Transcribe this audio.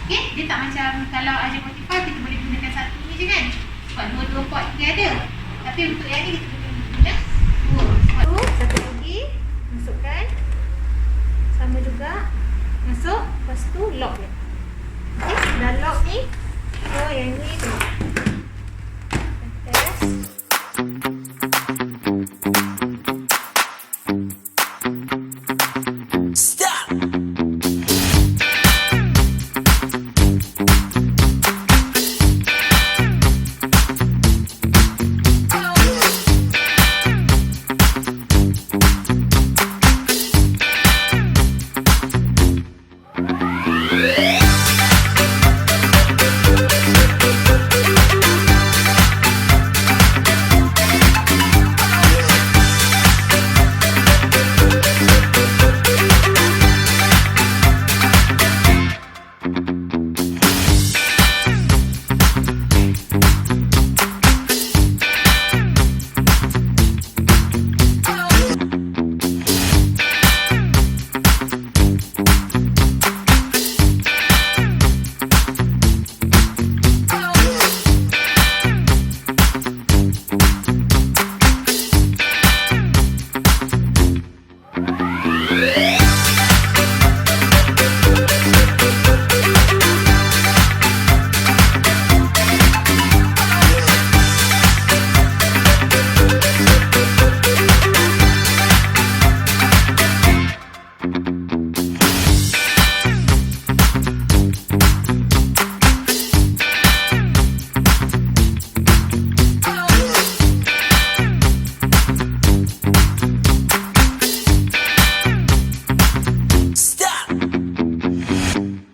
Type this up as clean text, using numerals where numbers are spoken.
Okay, dia tak macam kalau RJ45 kita boleh gunakan satu ni je kan. Sebab dua-dua port dia ada. Tapi untuk yang ni kita boleh guna dua. Satu lagi masukkan. Sama juga. Masuk. Lepas tu lock dia. Okay, dah lock ni. So yang ni tu. Atas.